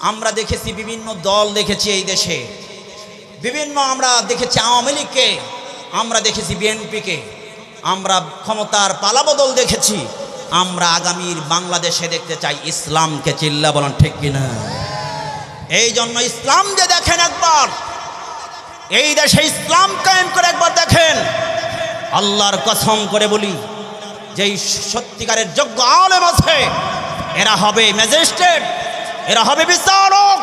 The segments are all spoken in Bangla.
আমরা দেখেছি বিভিন্ন দল দেখেছি এই দেশে, বিভিন্ন আমরা দেখেছি আওয়ামী লীগকে, আমরা দেখেছি বিএনপিকে, আমরা ক্ষমতার পালাবদল দেখেছি। আমরা আগামীর বাংলাদেশে দেখতে চাই ইসলামকে। চিল্লা বলেন ঠিক কিনা? এই জন্য ইসলাম যে দেখেন একবার, এই দেশে ইসলাম কায়েম করে একবার দেখেন। আল্লাহর কসম করে বলি, যেই সত্যিকারের যোগ্য আলেম আছে এরা হবে ম্যাজিস্ট্রেট, এরা হবে বিচারক,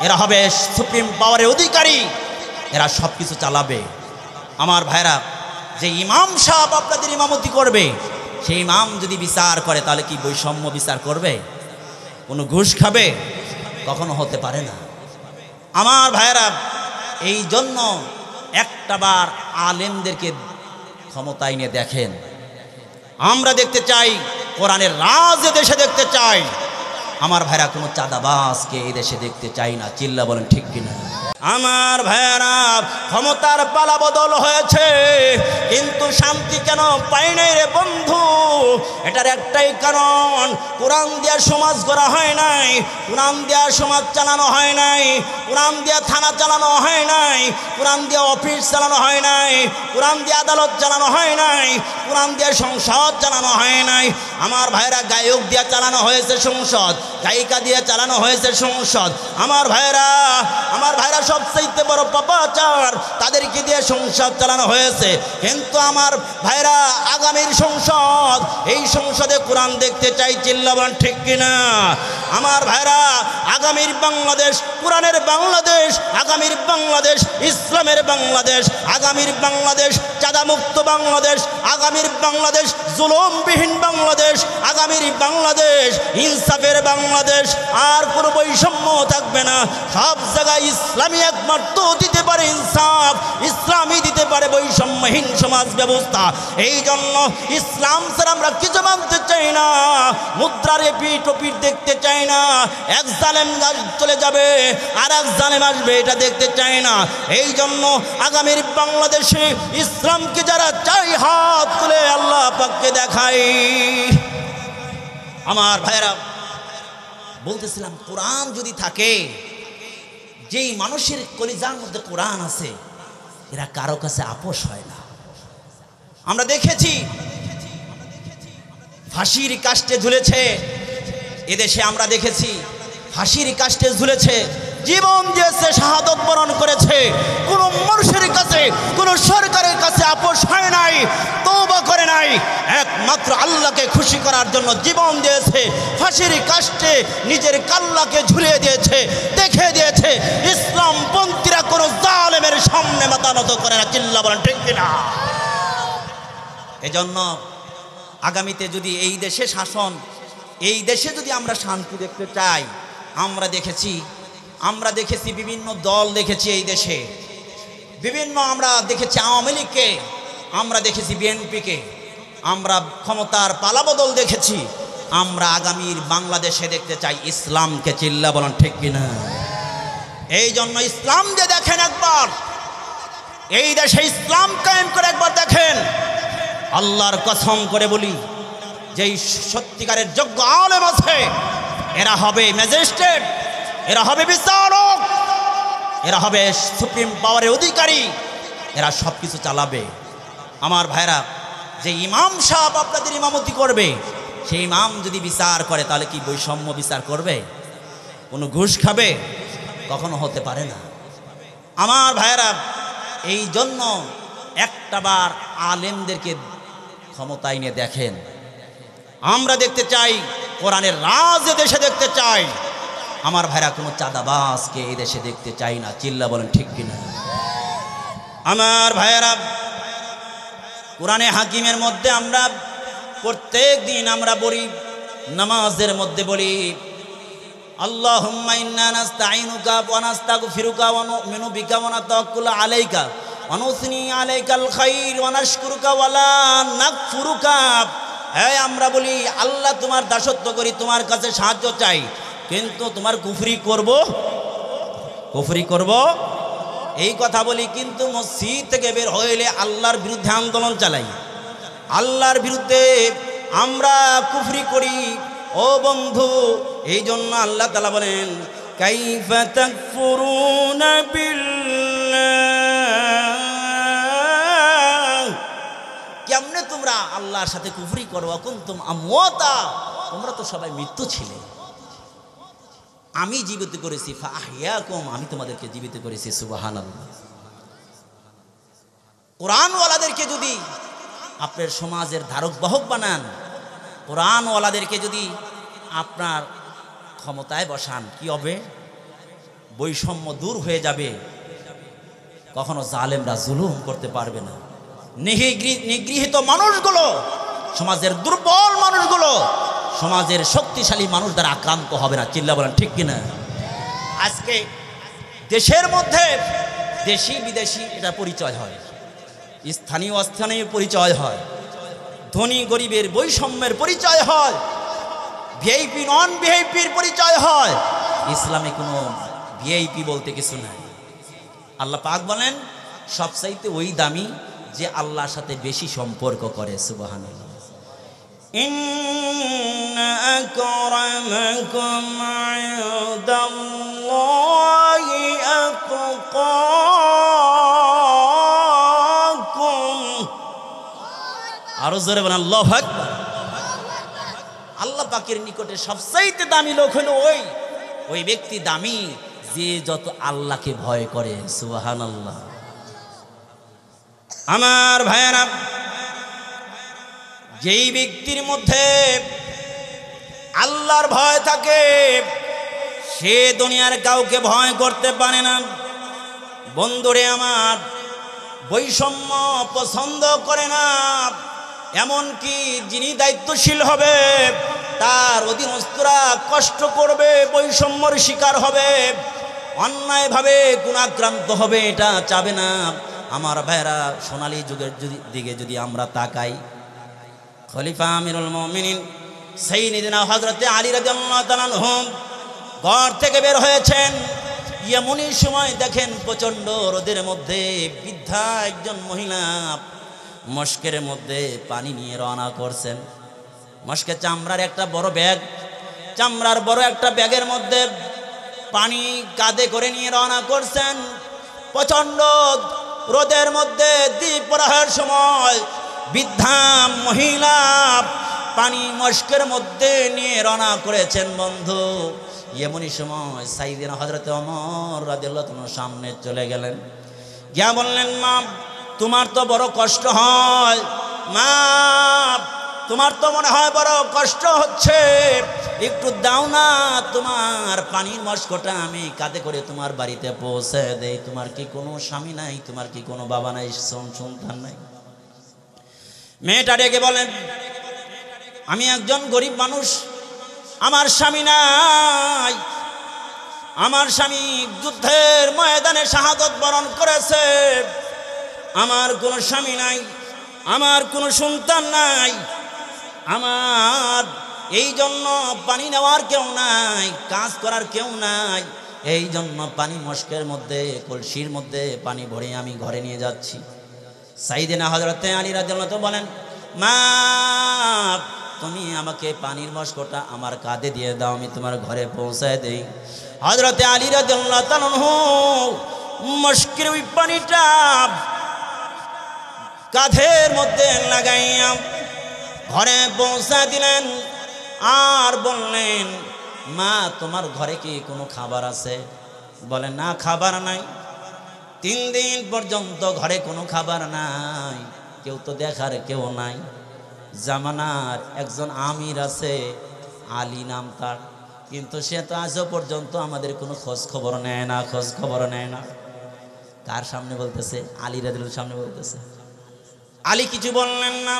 এরা হবে সুপ্রিম পাওয়ারের অধিকারী, এরা সব কিছু চালাবে। আমার ভাইরা, যে ইমাম সাহেব আপনাদের ইমামতি করবে, সেই ইমাম যদি বিচার করে তাহলে কি বৈষম্য বিচার করবে? কোনো ঘুষ খাবে? কখনো হতে পারে না। আমার ভাইরা, এই জন্য একটাবার আলেমদেরকে ক্ষমতায় নিয়ে দেখেন। আমরা দেখতে চাই কোরআনের রাজ দেশে দেখতে চাই। আমার ভাইরা, কোনো চাঁদাবাজকে এই দেশে দেখতে চাই না। চিল্লা বলেন ঠিক কিনা? আমার ভাইরা, ক্ষমতার পালাবদল হয়েছে কিন্তু শান্তি কেন পাই নাই রে বন্ধু? এটার একটাই কারণ, কোরআন দিয়া সমাজ গড়া হয় নাই, কোরআন দিয়া সমাজ চালানো হয় নাই, কোরআন দিয়া থানা চালানো হয় নাই, কোরআন দিয়া অফিস চালানো হয় নাই, কোরআন দিয়া আদালত চালানো হয় নাই, কোরআন দিয়া সংসদ চালানো হয় নাই। আমার ভাইরা, গায়ক দিয়া চালানো হয়েছে সংসদ, গায়িকা দিয়ে চালানো হয়েছে সংসদ। আমার ভাইরা সবচেয়ে বড় পাপাচার, তাদেরকে দিয়ে সংসদ চালানো হয়েছে। কিন্তু আমার ভাইরা, আগামীর সংসদ, এই সংসদে কোরআন দেখতে চাই। চিল্লা বলেন ঠিক কিনা? আমার ভাইরা, আগামীর বাংলাদেশ কোরআনের বাংলাদেশ, আগামীর বাংলাদেশ ইসলামের বাংলাদেশ, আগামীর বাংলাদেশ চাঁদামুক্ত বাংলাদেশ, আগামীর বাংলাদেশ জুলুমবিহীন বাংলাদেশ, আগামীর বাংলাদেশ ইনসাফের বাংলাদেশ। আর কোনো বৈষম্য থাকবে না। সব জায়গায় ইসলামী একমাত্র দিতে পারে ইনসাফ, ইসলামই দিতে পারে বৈষম্যহীন সমাজ ব্যবস্থা। এই জন্য ইসলাম ছাড়া আমরা কিছু মানতে চাই না। মুদ্রার এপিঠ ওপিঠ দেখতে চাই না। এক জালেম চলে যাবে আর এক জালেম আসবে, এটা দেখতে চাই না। এই জন্য আগামীর বাংলাদেশে ইসলামকে যারা চাই, হাত তুলে আল্লাহ পাককে দেখাই। আমার ভাইরা, বলতেছিলাম, কোরআন যদি থাকে, যেই মানুষের কলিজার মধ্যে কোরআন আছে, এরা কারো কাছে আপোষ হয় না। আমরা দেখেছি ফাঁসির কাস্টে ঝুলেছে এদেশে, আমরা দেখেছি ফাঁসির কাস্টে ঝুলেছে, জীবন দিয়েছে, শাহাদত বরণ করেছে। কোন মানুষের কাছে, কোন সরকারের কাছে আপোষ হয় নাই, তওবা করে নাই। একমাত্র আল্লাহকে খুশি করার জন্য জীবন দিয়েছে, ফাঁসির কাস্টে নিজের কাল্লাকে ঝুলিয়ে দিয়েছে, দেখে দিয়েছে ইসলাম পন্থীরা কোন জালেমের সামনে মাথা নত করে না। চিল্লা বলেন ঠিক কিনা? এজন্য আগামীতে যদি এই দেশে শাসন, এই দেশে যদি আমরা শান্তি দেখতে চাই, আমরা দেখেছি বিভিন্ন দল দেখেছি এই দেশে, বিভিন্ন আমরা দেখেছি আওয়ামী লীগকে, আমরা দেখেছি বিএনপিকে, আমরা ক্ষমতার পালাবদল দেখেছি। আমরা আগামীর বাংলাদেশে দেখতে চাই ইসলামকে। চিল্লা বলেন ঠিক কিনা? এই জন্য ইসলাম যে দেখেন একবার, এই দেশে ইসলাম কায়েম করে একবার দেখেন। আল্লাহর কসম করে বলি, যেই সত্যিকারের যোগ্য আলেম আছে এরা হবে ম্যাজিস্ট্রেট, এরা হবে বিচারক, এরা হবে সুপ্রিম পাওয়ারের অধিকারী, এরা সব কিছু চালাবে। আমার ভাইরা, যে ইমাম সাহেব আপনাদের ইমামতি করবে, সেই ইমাম যদি বিচার করে তাহলে কি বৈষম্য বিচার করবে? কোনো ঘুষ খাবে? কখনো হতে পারে না। আমার ভাইরা, এই জন্য একটাবার আলেমদেরকে ক্ষমতায় নিয়ে দেখেন। আমরা দেখতে চাই কোরআনের রাজ দেশে দেখতে চাই। আমার ভাইরা, কোনো চাঁদাবাজকে এই দেশে দেখতে চাই না। চিল্লা বলেন ঠিক কিনা? আমার ভাইরা, কোরআনে হাকিমের মধ্যে আমরা প্রত্যেক দিন আমরা বলি, নামাজের মধ্যে বলি, আল্লাহুম্মা ইন্না নাস্তাঈনুকা ওয়া নাস্তাগফিরুকা ওয়া নু'মিনু বিকা ওয়া নাতাওয়াক্কালু আলাইকা ওয়া নুসনি আলাইকাল খাইর ওয়া নাশকুরুকা ওয়া লা নাকফুরুকা। হ্যাঁ, আমরা বলি আল্লাহ তোমার দাসত্ব করি, তোমার কাছে সাহায্য চাই, কিন্তু তোমার কুফরি করব এই কথা বলি, কিন্তু মসজিদ থেকে বের হইলে আল্লাহর বিরুদ্ধে আন্দোলন চালাই, আল্লাহর বিরুদ্ধে আমরা কুফরি করি। ও বন্ধু, এই জন্য আল্লাহ তাআলা বলেন কাইফা তাকফুরুনা বিল্লাহ, কেমনে তোমরা আল্লাহর সাথে কুফরি করো, কুনতুম আমওয়াতা, তোমরা তো সবাই মৃত্যু ছিলে, আমি জীবিত করেছি, ফাআহইয়াকুম, আমি তোমাদেরকে জীবিত করেছি। সুবহানাল্লাহ। কোরআনওয়ালাদেরকে যদি আপনার সমাজের ধারক বাহক বানান, কোরআনওয়ালাদেরকে যদি আপনার ক্ষমতায় বসান, কি হবে? বৈষম্য দূর হয়ে যাবে, কখনো জালেমরা জুলুম করতে পারবে না। নিগৃহীত মানুষগুলো, সমাজের দুর্বল মানুষগুলো সমাজের শক্তিশালী মানুষ দ্বারা আক্রান্ত হবে না। চিল্লা বলেন ঠিক কিনা? আজকে দেশের মধ্যে দেশি বিদেশি এটা পরিচয় হয়, স্থানীয় অস্থানীয় পরিচয় হয়, ধনী গরিবের বৈষম্যের পরিচয় হয়, ভিআইপি নন ভিআইপির পরিচয় হয়। ইসলামে কোনো ভিআইপি বলতে কিছু নাই। আল্লাহ পাক বলেন সবচাইতে ওই দামি যে আল্লাহর সাথে বেশি সম্পর্ক করে। সুবহানাল্লাহ। ইন্না আকরামাকুম ইনদাল্লাহি আতকাকুম। আরো জোরে বলেন আল্লাহু আকবার। আল্লাহ পাকের নিকটে সবচাইতে দামি লোক হলো ওই ব্যক্তি দামি যে যত আল্লাহকে ভয় করে। সুবহানাল্লাহ। আমার ভাইয়েরা, যেই ব্যক্তির মধ্যে আল্লাহর ভয় থাকে সে দুনিয়ার কাউকে ভয় করতে পারে না। বন্ধুরে আমার, বৈষম্য পছন্দ করে না, এমনকি যিনি দায়িত্বশীল হবে তার অধীনস্থরা কষ্ট করবে, বৈষম্যর শিকার হবে, অন্যায়ভাবে গুণাক্রান্ত হবে, এটা চাবে না। আমার ভাইরা, সোনালী যুগের দিকে যদি আমরা তাকাই, খলিফা আমিরুল মুমিনিন সাইয়্যিদিনা হযরতে আলী রাদিয়াল্লাহু তাআলা আনহু ঘর থেকে বের হয়েছেন। এমনই সময় দেখেন প্রচণ্ড রোদের মধ্যে বৃদ্ধা একজন মহিলা মস্কের মধ্যে পানি নিয়ে রওনা করছেন। মস্কে চামড়ার একটা বড় ব্যাগ, চামড়ার বড় একটা ব্যাগের মধ্যে পানি কাঁধে করে নিয়ে রওনা করছেন। প্রচণ্ড রোদের মধ্যে দ্বিপ্রহরের সময় বৃদ্ধা মহিলা পানি মস্কের মধ্যে নিয়ে রওনা করেছেন। বন্ধু, এমনই সময় সাইয়্যিদিনা হযরতে ওমর রাদিয়াল্লাহু তাআলা সামনে চলে গেলেন, গিয়া বললেন, মা তোমার তো বড় কষ্ট হয়, মা তোমার তো মনে হয় বড় কষ্ট হচ্ছে, একটু দাও না তোমার পানির মস্কটা আমি কাঁধে করে তোমার বাড়িতে পৌঁছে দেই। তোমার কি কোনো স্বামী নাই? তোমার কি কোনো বাবা নাই? সন্তান নাই? মেয়েটা ডেকে বলেন, আমি একজন গরিব মানুষ, আমার স্বামী নাই, আমার স্বামী যুদ্ধের ময়দানে শাহাদত বরণ করেছে, আমার কোনো স্বামী নাই, আমার কোনো সন্তান নাই, আমার এই জন্য পানি নেওয়ার কেউ নাই, কাজ করার কেউ নাই, এই জন্য পানি মস্কের মধ্যে কলসির মধ্যে পানি ভরে আমি ঘরে নিয়ে যাচ্ছি। সাইয়্যিদিনা হযরতে আলী রাদিয়াল্লাহু তাআলা বলেন, মা তুমি আমাকে পানির মস্কটা আমার কাঁধে দিয়ে দাও, আমি তোমার ঘরে পৌঁছায় দেই। হযরতে আলী রাদিয়াল্লাহু তাআলা মস্কের ওই পানিটা কাঁধের মধ্যে লাগাইয়া ঘরে পৌঁছা দিলেন আর বললেন, মা তোমার ঘরে কি কোনো খাবার আছে? বলেন, না খাবার নাই। 3 দিন পর্যন্ত ঘরে কোনো খাবার নাই, কেউ তো দেখার কেউ নাই। জামানার একজন আমির আছে, আলী নাম তার, কিন্তু সে তো আজও পর্যন্ত আমাদের কোনো খোঁজ খবর নেয় না, খোঁজ খবর নেয় না। কার সামনে বলতেছে? আলী রাদিয়াল্লাহু সামনে বলতেছে। আলী কিছু বললেন না।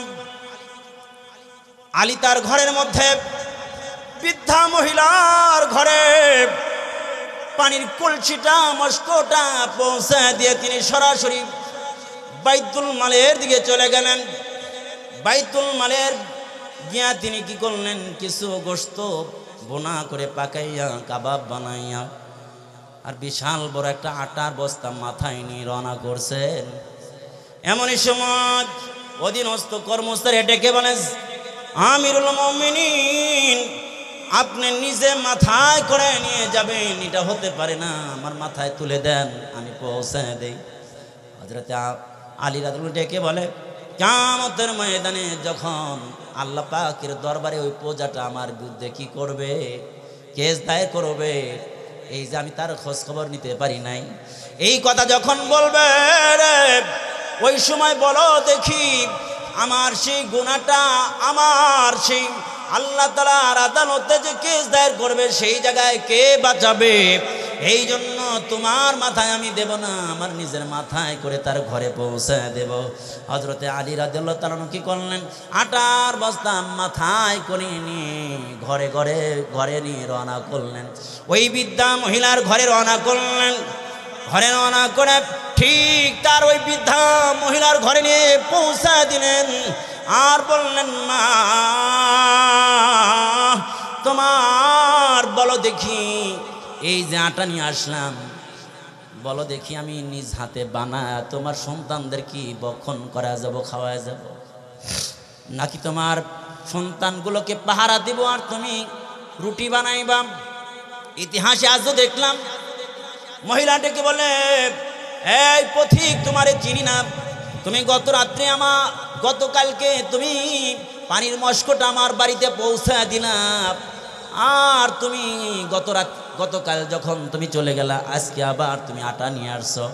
আলী তার ঘরের মধ্যে বৃদ্ধা মহিলার ঘরে পানির কলসিটা মস্কোটা পৌঁছে দিয়ে তিনি সরাসরি বাইতুল মালের দিকে চলে গেলেন। বাইতুল মালের গিয়া তিনি কি করলেন, কিছু গোশত বোনা করে পাকাইয়া কাবাব বানাইয়া আর বিশাল বড় একটা আটার বস্তা মাথায় নিয়ে রওনা করছেন। এমনই সময় অধীনস্থ কর্মচারী ডেকে বলেন, আমিরুল মুমিনিন আপনি নিজে মাথায় করে নিয়ে যাবেন, এটা হতে পারে না, আমার মাথায় তুলে দেন, আমি পৌঁছে দেই। হযরত আলী রাদিয়াল্লাহু ডেকে বলে, কিয়ামতের ময়দানে যখন আল্লাহ পাকের দরবারে ওই প্রজাটা আমার বিরুদ্ধে কি করবে, কেস দায়ের করবে, এই যে আমি তার খোঁজ খবর নিতে পারি নাই, এই কথা যখন বলবে ওই সময় বলো দেখি আমার সেই গুনাহটা, আমার সেই আল্লাহ তাআলার আদালতে যে কেস দায়ের করবে সেই জায়গায় কে বাঁচাবে? এই জন্য তোমার মাথায় আমি দেব না, আমার নিজের মাথায় করে তার ঘরে পৌঁছে দেব। হযরতে আলী রাদিয়াল্লাহু তাআলা কি করলেন, আটার বস্তা মাথায় করে নিয়ে ঘরে নিয়ে রওনা করলেন। ওই বৃদ্ধা মহিলার ঘরে রওনা করলেন। ঘরে রওনা করে ঠিক তার ওই বৃদ্ধা মহিলার ঘরে নিয়ে পৌঁছা দিলেন। আর বললেন, মা তোমার বলো দেখি এই যে আটা নিয়ে আসলাম, বলো দেখি আমি নিজ হাতে বানায় তোমার সন্তানদের কি বক্ষণ করা যাব, খাওয়া যাব, নাকি তোমার সন্তানগুলোকে পাহারা দিব আর তুমি রুটি বানাইবা? ইতিহাসে আজও দেখলাম মহিলাটাকে বলে, এই পথিক তোমারে চিনি না, তুমি গতকালকে তুমি পানির মস্কোটা আমার বাড়িতে পৌঁছা দিলাম, আর তুমি গতকাল যখন তুমি চলে গেলা আজকে আবার তুমি আটা নিয়ে আসছো,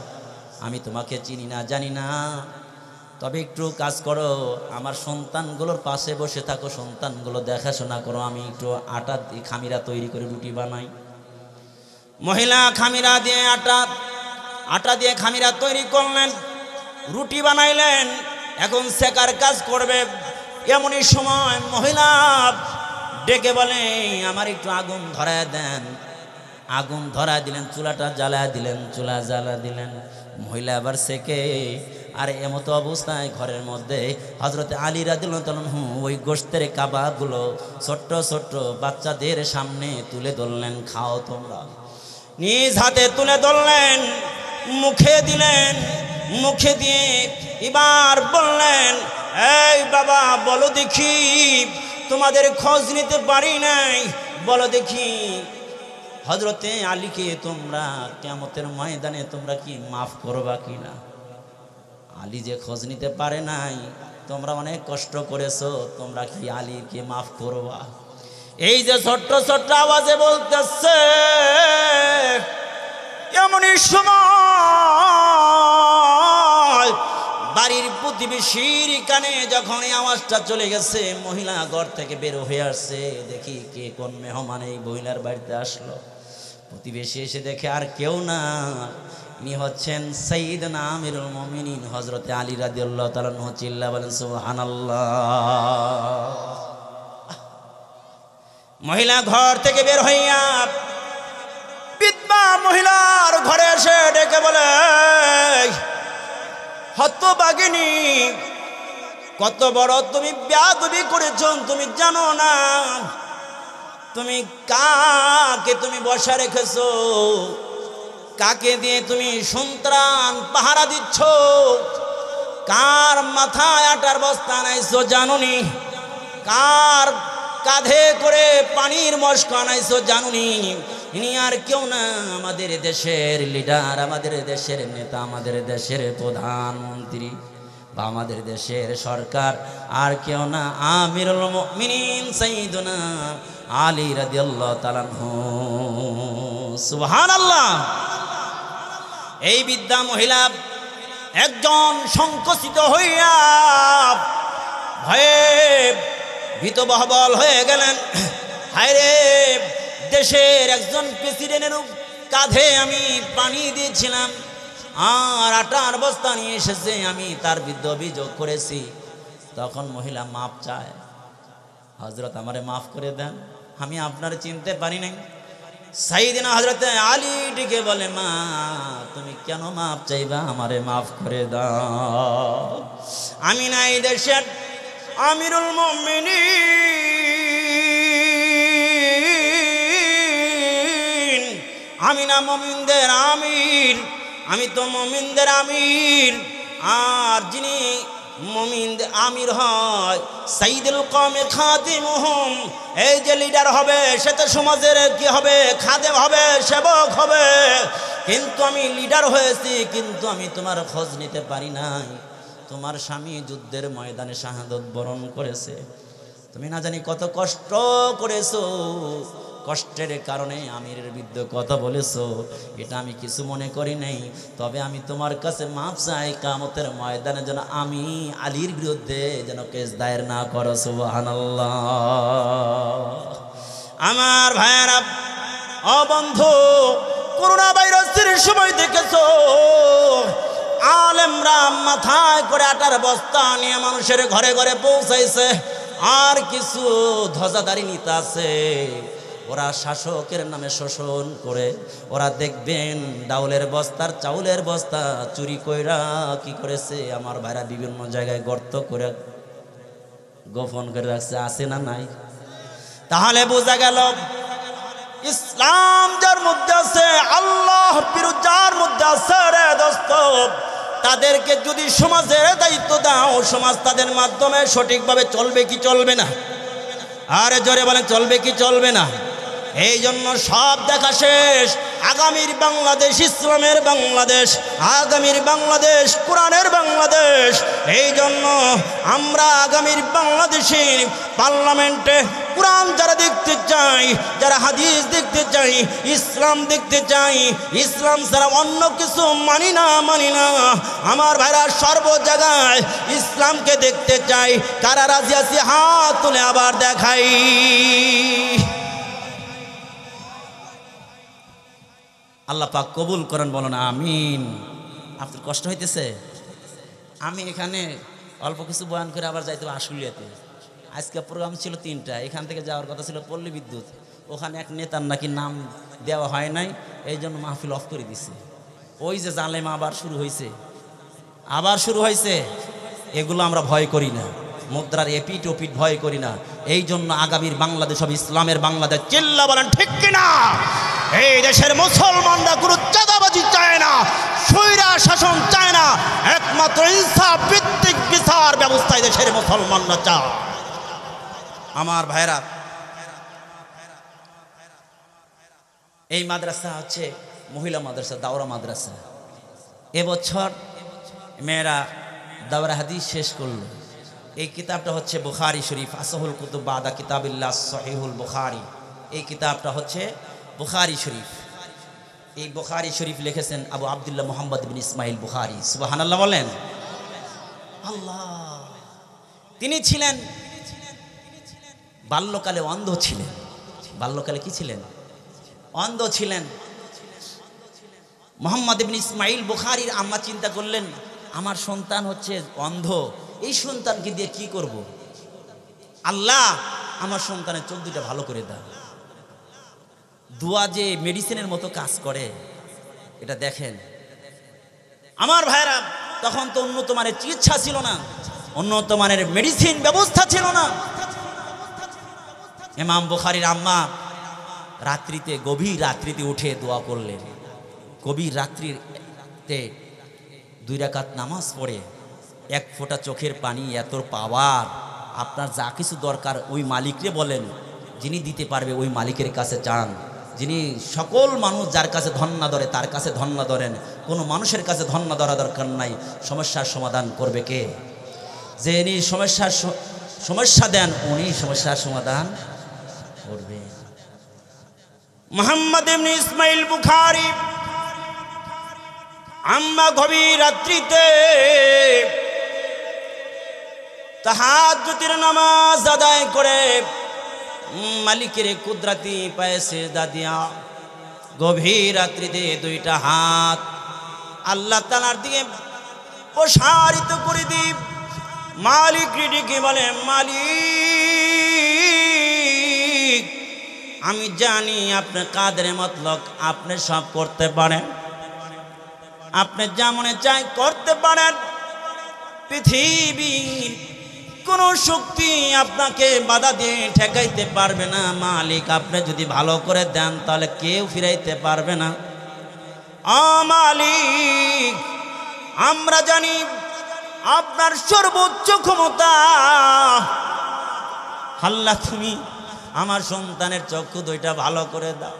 আমি তোমাকে চিনি না জানি না, তবে একটু কাজ করো, আমার সন্তানগুলোর পাশে বসে থাকো, সন্তানগুলো দেখাশোনা করো, আমি একটু আটা খামিরা তৈরি করে রুটি বানাই। মহিলা খামিরা দিয়ে আটা দিয়ে খামিরা তৈরি করলেন, রুটি বানাইলেন, এখন সেকার কাজ করবে। এমনই সময় মহিলা ডেকে বলে, আমার একটু আগুন ধরায় দেন। আগুন ধরায় দিলেন, চুলাটা জ্বালায় দিলেন, চুলা জ্বালা দিলেন, মহিলা আবার সেকে। আর এমতো অবস্থায় ঘরের মধ্যে হযরতে আলী রাদিয়াল্লাহু তাআলা ওই গোশতের কাবাবগুলো ছোট্ট ছোট্ট বাচ্চাদের সামনে তুলে ধরলেন, খাও তোমরা। নিজ হাতে তুলে ধরলেন, মুখে দিলেন, মুখে দিয়ে এবার বললেন, এই বাবা বলো দেখি তোমাদের খোঁজ নিতে পারি নাই, বলো দেখি হযরতে আলীকে তোমরা কিয়ামতের ময়দানে তোমরা কি মাফ করবা কিনা? আলী যে খোঁজ নিতে পারে নাই, তোমরা অনেক কষ্ট করেছো, তোমরা কি আলীকে মাফ করবা? এই যে ছোট্ট ছোট্ট আওয়াজে বলতেছে, এমনই সময় বাড়ির প্রতিবেশীর কানে যখন এই আওয়াজটা চলে গেছে, মহিলা ঘর থেকে বের হয়ে আসছে, দেখি কে কোন মেহমান এই মহিলার বাড়িতে আসলো। প্রতিবেশী এসে দেখে আর কেউ না, ইনি হচ্ছেন সাইয়্যিদনা আমিরুল মুমিনিন হযরতে আলী রাদিয়াল্লাহু তাআলা আনহু। চিল্লা বলেন সুবহানাল্লাহ। মহিলা ঘর থেকে বের হইয়া বিধবা মহিলার ঘরে এসে ডেকে বলে, হতভাগিনী, কত বড় তুমি বেয়াদবি করেছো, তুমি জানো না? তুমি কাকে তুমি বসা রেখেছো, কাকে দিয়ে তুমি সন্তান পাহারা দিচ্ছ, কার মাথায় আটার বস্তা আনাইছো জানুনি, কার কাঁধে করে পানির মস্ক আনাইছো জানুনি? ইনি আর কেউ না, আমাদের দেশের লিডার, আমাদের দেশের নেতা, আমাদের দেশের প্রধানমন্ত্রী বা আমাদের দেশের সরকার, আর কেউ না, আমিরুল মুমিনিন সাইয়্যিদুনা আলী রাদিয়াল্লাহু তাআলা আনহু। সুবহানাল্লাহ। এই বৃদ্ধা মহিলা একজন সংকুচিত হইয়া ভয়ে ভীতবহবল হয়ে গেলেন। হায় রে, দেশের একজন প্রেসিডেন্টের কাঁধে আমি পানি দিয়েছিলাম, আর আটার বস্তা নিয়ে এসেছে, আমি তার বিরুদ্ধে অভিযোগ করেছি। তখন মহিলা মাপ চায়, হযরত আমারে মাফ করে দেন, আমি আপনার চিনতে পারি নাই। সাইয়্যিদিনা হযরতে আলী ডেকে বলে, মা তুমি কেন মাপ চাইবা, আমারে মাফ করে দাও, আমি না এই দেশের আমিরুল মুমিনিন, আমি না মুমিনদের আমির, আমি তো মুমিনদের আমির। আর যিনি মুমিন আমির হয়, সাইদুল কওমে খাদিমুহুম, এই যে লিডার হবে সে তো সমাজের কি হবে, খাদেম হবে, সেবক হবে। কিন্তু আমি লিডার হয়েছি, কিন্তু আমি তোমার খোঁজ নিতে পারি নাই। তোমার স্বামী যুদ্ধের ময়দানে শাহাদত বরণ করেছে, তুমি না জানি কত কষ্ট করেছো, কষ্টের কারণে আমিরের বিরুদ্ধে কথা বলেছো, এটা আমি কিছু মনে করি নাই। তবে আমি তোমার কাছে মাপ চাই, কিয়ামতের ময়দানে যেন আমি আলীর বিরুদ্ধে যেন কেস দায়ের না করো। সুবহানাল্লাহ। আমার ভাইয়েরা, ও বন্ধু, করোনা ভাইরাসের সময় দেখেছো আলেমরা মাথায় করে আটার বস্তা নিয়ে মানুষের ঘরে ঘরে পৌঁছাইছে, আর কিছু ধ্বজাধারী নেতা আছে, ওরা শাসকের নামে শোষণ করে। ওরা দেখবেন ডাউলের বস্তার চাউলের বস্তা চুরি কইরা কি করেছে আমার ভাইরা বিভিন্ন জায়গায় গর্ত করে গোপন করে রাখছে, আছে না নাই? তাহলে বোঝা গেল ইসলাম যার মধ্যে আছে, আল্লাহ বিরুদ্ধ যার মধ্যে আছে রে দোস্ত, তাদেরকে যদি সমাজের দায়িত্ব দাও, সমাজ তাদের মাধ্যমে সঠিকভাবে চলবে কি চলবে না? আরে জোরে বলেন, চলবে কি চলবে না? এই জন্য সব দেখা শেষ। আগামীর বাংলাদেশ ইসলামের বাংলাদেশ, আগামীর বাংলাদেশ কোরআনের বাংলাদেশ। এই জন্য আমরা আগামীর বাংলাদেশে পার্লামেন্টে কোরআন যারা দেখতে চাই, যারা হাদিস দেখতে চাই, ইসলাম দেখতে চাই, ইসলাম ছাড়া অন্য কিছু মানি না। আমার ভাইরা সর্ব জায়গায় ইসলামকে দেখতে চাই। কারা রাজি আছি হাত তুলে আবার দেখাই। আল্লাহ পাক কবুল করেন, বলেন আমিন। আপনার কষ্ট হইতেছে? আমি এখানে অল্প কিছু বয়ান করে আবার যাইতে হবে আশুলিয়াতে। আজকে প্রোগ্রাম ছিল 3টা, এখান থেকে যাওয়ার কথা ছিল পল্লী বিদ্যুৎ। ওখানে এক নেতার নাকি নাম দেওয়া হয় নাই, এই জন্য মাহফিল অফ করে দিছে। ওই যে জালেম আবার শুরু হয়েছে, এগুলো আমরা ভয় করি না, মুদ্রার এপিট ওপিট ভয় করি না। এই জন্য আগামীর বাংলাদেশ হবে ইসলামের বাংলাদেশ। চিল্লা বলেন ঠিক কিনা? এই দেশের মুসলমানরা কোনো চাঁদাবাজি চায় না, স্বৈরা শাসন চায় না, একমাত্র ইনসাফ ভিত্তিক বিচার ব্যবস্থায় দেশের মুসলমানরা চায়। আমার ভাইরা, এই মাদ্রাসা হচ্ছে মহিলা মাদ্রাসা, দাওরা মাদ্রাসা। এবছর মেয়েরা দাওরা হাদিস শেষ করলো। এই কিতাবটা হচ্ছে বুখারী শরীফ, আসহুল কুতুব বাদা কিতাবিল্লাহ সহিহুল বুখারী। এই কিতাবটা হচ্ছে বুখারী শরীফ। এই বুখারী শরীফ লিখেছেন আবু আব্দুল্লাহ মুহাম্মদ বিন ইসমাইল বুখারী। সুবহানাল্লাহ বলেন। আল্লাহ, তিনি ছিলেন বাল্যকালে অন্ধ ছিলেন। বাল্যকালে কি ছিলেন? অন্ধ ছিলেন। মুহাম্মদ বিন ইসমাইল বুখারীর আম্মা চিন্তা করলেন, আমার সন্তান হচ্ছে অন্ধ, এই সন্তানকে দিয়ে কি করব? আল্লাহ, আমার সন্তানের চোখ দুটা ভালো করে দাও। দোয়া যে মেডিসিনের মতো কাজ করে, এটা দেখেন। আমার ভাইরা, তখন তো উন্নত মানের চিকিৎসা ছিল না, উন্নত মানের মেডিসিন ব্যবস্থা ছিল না। ইমাম বুখারীর আম্মা রাত্রিতে, গভীর রাত্রিতে উঠে দোয়া করলেন। গভীর রাত্রিতে 2 রাকাত নামাজ পড়ে, 1 ফোঁটা চোখের পানি এত পাওয়ার, আপনার যা কিছু দরকার ওই মালিকরে বলেন, যিনি দিতে পারবে ওই মালিকের কাছে চান। যিনি সকল মানুষ যার কাছে ধন্য ধরে তার কাছে ধন্য ধরেন, কোনো মানুষের কাছে ধন্য ধরা দরকার নাই। সমস্যার সমাধান করবে কে? যিনি সমস্যা দেন উনি সমস্যার সমাধান করবে। মুহাম্মদ ইবনে ইসমাইল বুখারী আম্মা গভীর রাত্রিতে তাহাজ্জুদের নামাজ আদায় করে মালিকের কুদরতি পায়ে সিজদা দিয়া গভীর রাত্রিতে 2টা হাত আল্লাহ তাআলার দিকে প্রসারিত করে দি মালিক রিডিকে বলে, মালিক, আমি জানি আপনি কাদের মতলব, আপনি সব করতে পারেন, আপনি যা মনে চাই করতে পারেন। পৃথিবীর কোন শক্তি আপনাকে বাধা দিয়ে ঠেকাইতে পারবে না। মালিক, আপনি যদি ভালো করে দেন তাহলে কেউ ফিরাইতে পারবে না। মালিক, আমরা জানি আপনার সর্বোচ্চ ক্ষমতা। আল্লাহ তুমি আমার সন্তানের চক্ষু দুইটা ভালো করে দাও।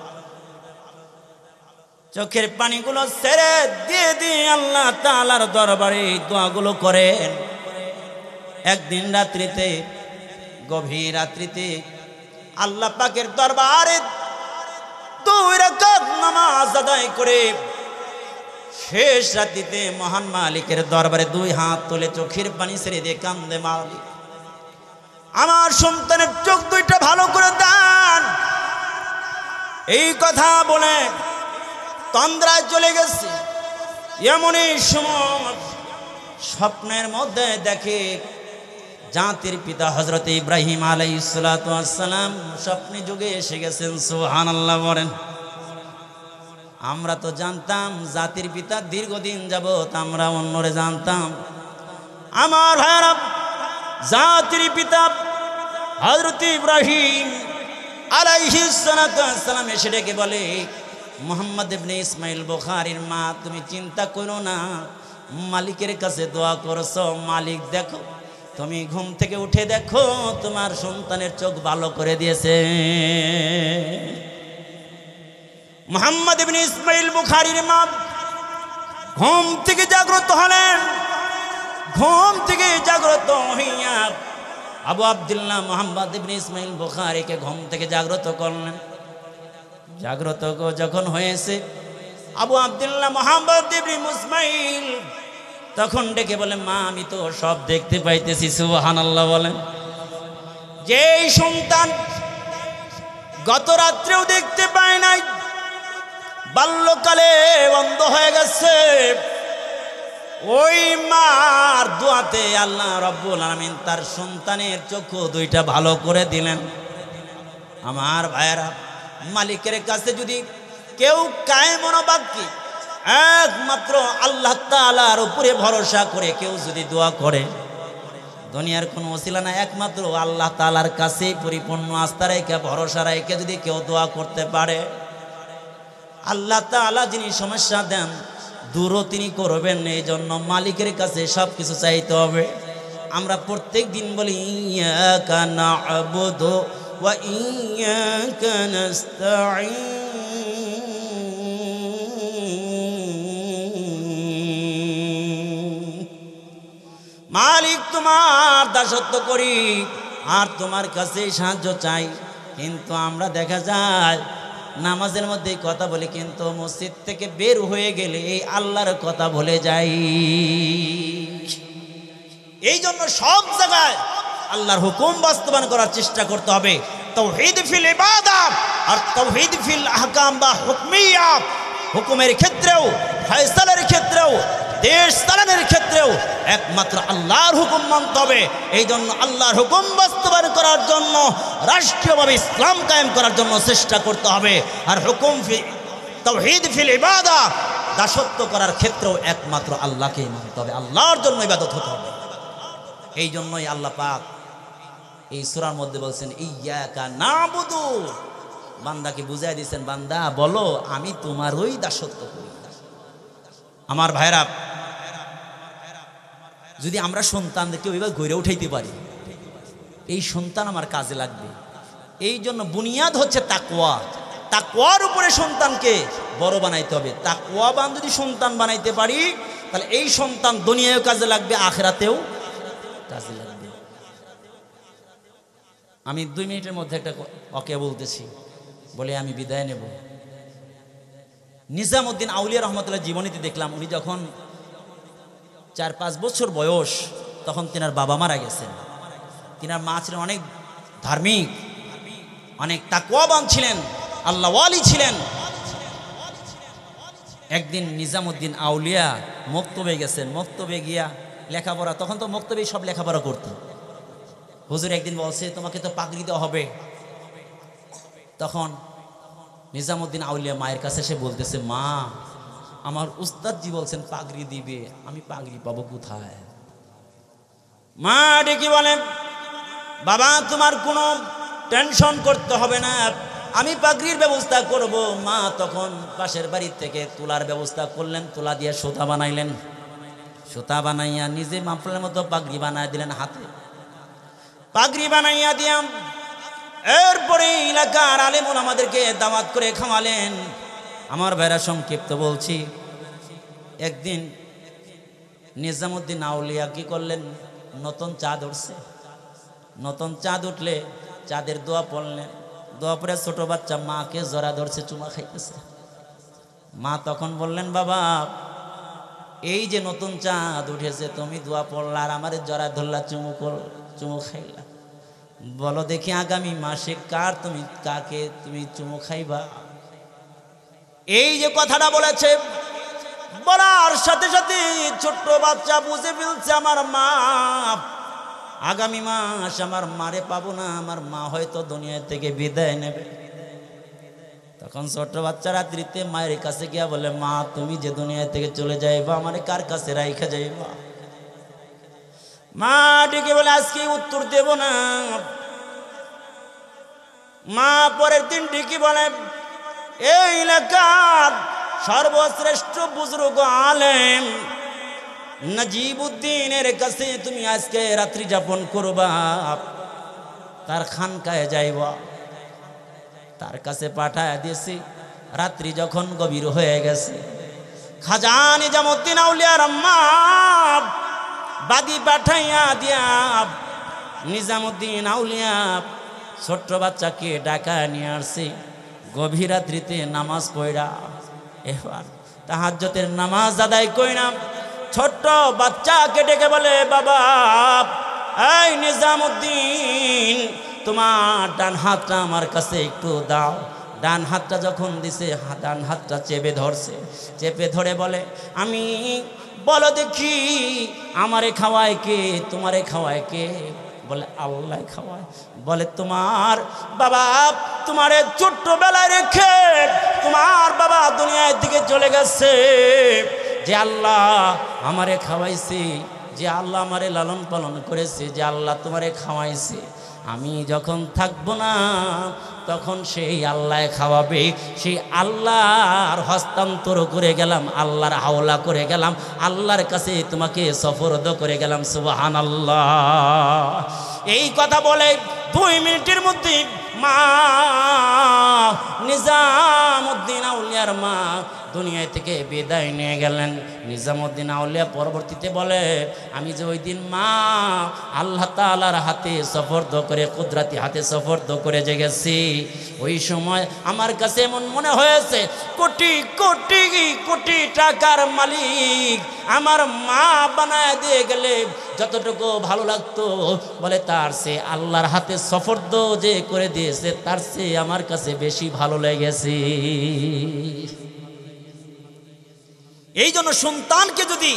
চোখের পানিগুলো ছেড়ে দিয়ে দিয়ে আল্লাহ তাআলার দরবারে এই দোয়াগুলো করেন। একদিন রাত্রিতে, গভীর রাত্রিতে আল্লাহ পাকের দরবারে 2 রাকাত নামাজ আদায় করে শেষ রাত্রিতে মহান মালিকের দরবারে 2 হাত তুলে চোখের পানি ছেড়ে দিয়ে কান্দে, মালিক আমার সন্তানের চোখ দুইটা ভালো করে দেন। এই কথা বলে তন্দ্রায় চলে গেছে। এমনই সময় স্বপ্নের মধ্যে দেখে জাতির পিতা হযরত ইব্রাহিম আলাইহিস সালাতু ওয়াস সালাম স্বপ্নে যুগে এসে গেছেন। সুবহানাল্লাহ বলেন। আমরা তো জানতাম জাতির পিতা দীর্ঘদিন যাবত আমরা অন্যরে জানতাম। আমার ভাইরা, জাতির পিতা হযরত ইব্রাহিম আলাইহিস সালাতু ওয়াস সালাম এসে ডেকে বলে, মুহাম্মদ ইবনে ইসমাইল বুখারীর মা, তুমি চিন্তা করো না, মালিকের কাছে দোয়া করছো, মালিক দেখো, তুমি ঘুম থেকে উঠে দেখো তোমার সন্তানের চোখ ভালো করে দিয়েছে। মুহাম্মদ ইবনে ইসমাইল বুখারীর মা ঘুম থেকে জাগ্রত হলেন। ঘুম থেকে জাগ্রত হইয়া আবু আব্দুল্লাহ মুহাম্মদ ইবনে ইসমাইল বুখারীকে ঘুম থেকে জাগ্রত করলেন। জাগ্রত যখন হয়েছে আবু আব্দুল্লাহ মুহাম্মদ ইবনে ইসমাইল তখন ডেকে বলে, মা আমি তো সব দেখতে পাইতেছি। সুবহানাল্লাহ বলেন। যেই সন্তান গত রাত্রেও দেখতে পায় নাই, বাল্যকালে অন্ধ হয়ে গেছে, ওই মার দোয়াতে আল্লাহ রাব্বুল আলামিন তার সন্তানের চক্ষু দুইটা ভালো করে দিলেন। আমার ভাইয়েরা, মালিকের কাছে যদি কেউ কায়েমন বাক্যে একমাত্র আল্লাহ তাআলার উপরে ভরসা করে কেউ যদি দোয়া করে, দুনিয়ার কোনো ওসিলা না, একমাত্র আল্লাহ তাআলার কাছেই পরিপূর্ণ আস্থা রেখে ভরসা রেখে যদি কেউ দোয়া করতে পারে, আল্লাহ তাআলা যিনি সমস্যা দেন দূরও তিনি করবেন। এই জন্য মালিকের কাছে সব কিছু চাইতে হবে। আমরা প্রত্যেক দিন বলি, ইয়াকা না'বুদু ওয়া ইয়াকা নাস্তাঈন, মালিক তোমার দাসত্ব করি আর তোমার কাছে সাহায্য চাই। কিন্তু আমরা দেখা যায় নামাজের মধ্যে কথা বলি, কিন্তু মসজিদ থেকে বের হয়ে গেলে এই আল্লাহর কথা ভুলে যাই। এই জন্য সব জায়গায় আল্লাহর হুকুম বাস্তবায়ন করার চেষ্টা করতে হবে। তাওহীদ ফিল ইবাদত আর তাওহীদ ফিল আহকাম বা হুকমিয়া, হুকুমের ক্ষেত্রেও, ফয়সালার ক্ষেত্রেও, দেশ চালানোর ক্ষেত্রেও একমাত্র আল্লাহর হুকুম মানতে হবে। এই জন্য আল্লাহর হুকুম বাস্তবায়ন করার জন্য, রাষ্ট্রীয়ভাবে ইসলাম কায়েম করার জন্য চেষ্টা করতে হবে। আর হুকুম তাওহীদ ফিল ইবাদত, দাসত্ব করার ক্ষেত্রেও একমাত্র আল্লাহকেই মানতে হবে, আল্লাহর জন্য ইবাদত হতে হবে। এই জন্যই আল্লাহ পাক এই সূরার মধ্যে বলছেন, ইয়াকা না'বুদু, বান্দাকে বুঝাই দিয়েছেন, বান্দা বলো আমি তোমারই দাসত্ব করি। আমার ভাইরা, যদি আমরা সন্তানদেরকে ওইভাবে গড়ে উঠাইতে পারি, এই সন্তান আমার কাজে লাগবে। এই জন্য বুনিয়াদ হচ্ছে তাকওয়া। তাকওয়ার উপরে সন্তানকে বড় বানাইতে হবে। তাকওয়াবান যদি সন্তান বানাইতে পারি, তাহলে এই সন্তান দুনিয়ায়ও কাজে লাগবে, আখিরাতেও কাজে লাগবে। আমি 2 মিনিটের মধ্যে একটা ওকে বলতেছি, বলে আমি বিদায় নেব। নিজামউদ্দিন আউলিয়া রহমতুল্লাহ জীবনীতে দেখলাম, উনি যখন 4-5 বছর বয়স, তখন তেনার বাবা মারা গেছেন। তেনার মা ছিলেন অনেক ধার্মিক, অনেক তাকওয়াবান ছিলেন, আল্লাহ ওয়ালি ছিলেন। একদিন নিজামউদ্দিন আউলিয়া মক্তবে গেছেন। মক্তবে গিয়া লেখাপড়া, তখন তো মক্তবে সব লেখাপড়া করত। হুজুর একদিন বলছে, তোমাকে তো পাগড়ি দেওয়া হবে। তখন নিজামউদ্দিন আউলিয়া মায়ের কাছে এসে বলতেছে, মা আমার উস্তাদজি বলছেন পাগড়ি দিবে, আমি পাগড়ি পাবো কোথায়? মা ডেকে বলেন, বাবা তোমার কোনো টেনশন করতে হবে না, আমি পাগড়ির ব্যবস্থা করব। মা তখন পাশের বাড়ির থেকে তুলার ব্যবস্থা করলেন, তুলা দিয়ে সুতা বানাইলেন। সুতা বানাইয়া নিজে মাফলার মতো পাগড়ি বানাই দিলেন হাতে, পাগড়ি বানাইয়া দিয়াম। এরপরে এলাকার আলেমুল আমাদেরকে দাওয়াত করে খাওয়ালেন। আমার ভাইরা সংক্ষিপ্ত বলছি, একদিন নিজামুদ্দিন আউলিয়া কি করলেন, নতুন চাঁদ উঠছে, নতুন চাঁদ উঠলে চাঁদের দোয়া পড়লেন। দোয়া পরে ছোট বাচ্চা মাকে জড়া ধরছে, চুমা খাইতেছে। মা তখন বললেন, বাবা এই যে নতুন চাঁদ উঠেছে, তুমি দোয়া পড়লা আর আমার জড়া ধরলা, চুমু খাইলা, বলো দেখি আগামী মাসে কাকে তুমি চুমু খাইবা? এই যে কথাটা বলেছে, বলার সাথে সাথে ছোট্ট বাচ্চা বুঝে ফেলছে আমার মা আগামী মাস আমার মারে পাবো না, আমার মা হয়তো দুনিয়া থেকে বিদায় নেবে। তখন ছোট্ট বাচ্চা রাত্রিতে মায়ের কাছে গিয়া বলে, মা তুমি যে দুনিয়া থেকে চলে যাইবা, আমারে কার কাছে রাইখা যাইবা? মা ডেকে বলে, আজকে উত্তর দেব না। মা পরের দিন ডেকে বলে, এই এলাকার সর্বশ্রেষ্ঠ বুজুর্গ আলেম নাজিবউদ্দিনের কাছে তুমি আজকে রাত্রি যাপন করবা, তার খানকায় যাইবা। তার কাছে পাঠায় দিয়েছি। রাত্রি যখন গভীর হয়ে গেছে, খাজা নিজামউদ্দিন আউলিয়ার আম্মা বাদী পাঠাইয়া দিয়া নিজামউদ্দিন আউলিয়া ছোট্ট বাচ্চাকে ডাকা নিয়ে আসছে। গভীর রাত্রিতে নামাজ পড়া, এবার তাহাজ্জুদের নামাজ আদায় কইরা ছোট্ট বাচ্চাকে ডেকে বলে, বাবা এই নিজামউদ্দিন তোমার ডান হাতটা আমার কাছে একটু দাও। ডান হাতটা যখন দিছে, ডান হাতটা চেপে ধরছে, চেপে ধরে বলে, আমি বলো দেখি আমারে খাওয়ায় কে, তোমারে খাওয়ায় কে? বলে আল্লাহ খাওয়ায়। বলে তোমার বাবা তোমারে ছোট্টবেলায় রেখে তোমার বাবা দুনিয়ার দিকে চলে গেছে, যে আল্লাহ আমারে খাওয়াইছে, যে আল্লাহ আমারে লালন পালন করেছে, যে আল্লাহ তোমারে খাওয়াইছে, আমি যখন থাকবো না তখন সেই আল্লাহ খাওয়াবে। সেই আল্লাহর হস্তান্তর করে গেলাম, আল্লাহর হাওলা করে গেলাম, আল্লাহর কাছে তোমাকে সফরদ করে গেলাম। সুবহানাল্লাহ। এই কথা বলে 2 মিনিটের মধ্যে মা নিজামউদ্দিন আউলিয়ার মা দুনিয়া থেকে বিদায় নিয়ে গেলেন। নিজামউদ্দিন আউলিয়া পরবর্তীতে বলে, আমি যে ওই দিন মা আল্লাহ তাআলার হাতে সফরদ করে, কুদরতি হাতে সফরদ করে যে গেছি, ওই সময় আমার কাছে এমন মনে হয়েছে কোটি কোটি কোটি টাকার মালিক আমার মা বানায় দিয়ে গেলে যতটুকু ভালো লাগতো, বলে তার সে আল্লাহর হাতে সফরদ যে করে দিয়েছে তার সে আমার কাছে বেশি ভালো লেগেছে। এই জন্য সন্তানকে যদি